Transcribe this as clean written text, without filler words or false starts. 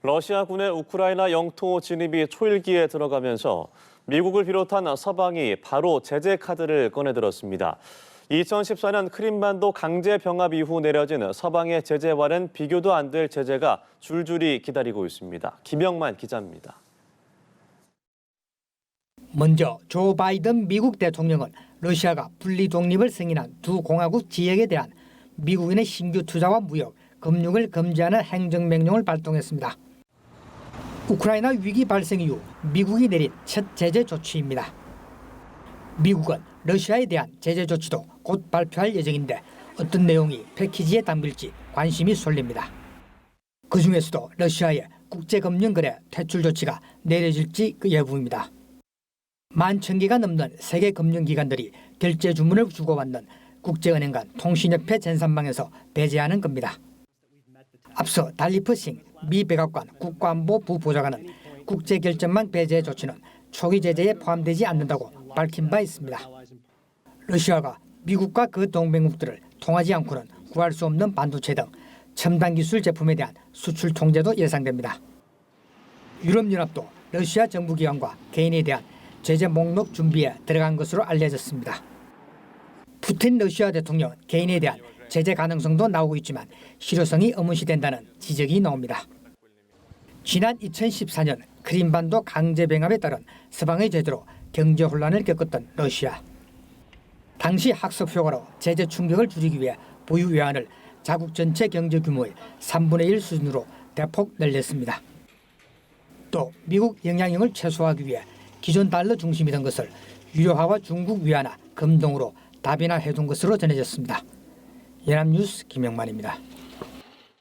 러시아군의 우크라이나 영토 진입이 초일기에 들어가면서 미국을 비롯한 서방이 바로 제재 카드를 꺼내들었습니다. 2014년 크림반도 강제 병합 이후 내려진 서방의 제재와는 비교도 안 될 제재가 줄줄이 기다리고 있습니다. 김영만 기자입니다. 먼저 조 바이든 미국 대통령은 러시아가 분리 독립을 승인한 두 공화국 지역에 대한 미국인의 신규 투자와 무역, 금융을 금지하는 행정명령을 발동했습니다. 우크라이나 위기 발생 이후 미국이 내린 첫 제재 조치입니다. 미국은 러시아에 대한 제재 조치도 곧 발표할 예정인데 어떤 내용이 패키지에 담길지 관심이 쏠립니다. 그중에서도 러시아의 국제금융거래 퇴출 조치가 내려질지 그 예부입니다. 11,000개가 넘는 세계 금융기관들이 결제 주문을 주고받는 국제은행 간 통신협회 젠산망에서 배제하는 겁니다. 앞서 달리프 싱 미 백악관 국가안보부 보좌관은 국제결정망 배제 조치는 초기 제재에 포함되지 않는다고 밝힌 바 있습니다. 러시아가 미국과 그 동맹국들을 통하지 않고는 구할 수 없는 반도체 등 첨단 기술 제품에 대한 수출 통제도 예상됩니다. 유럽연합도 러시아 정부기관과 개인에 대한 제재 목록 준비에 들어간 것으로 알려졌습니다. 푸틴 러시아 대통령 개인에 대한 제재 가능성도 나오고 있지만 실효성이 의문시된다는 지적이 나옵니다. 지난 2014년 크림반도 강제 병합에 따른 서방의 제재로 경제 혼란을 겪었던 러시아. 당시 학습 효과로 제재 충격을 줄이기 위해 보유 외환을 자국 전체 경제 규모의 3분의 1 수준으로 대폭 늘렸습니다. 또 미국 영향력을 최소화하기 위해 기존 달러 중심이던 것을 유료화와 중국 위안화, 금 등으로 다변화해둔 것으로 전해졌습니다. 연합뉴스 김영만입니다.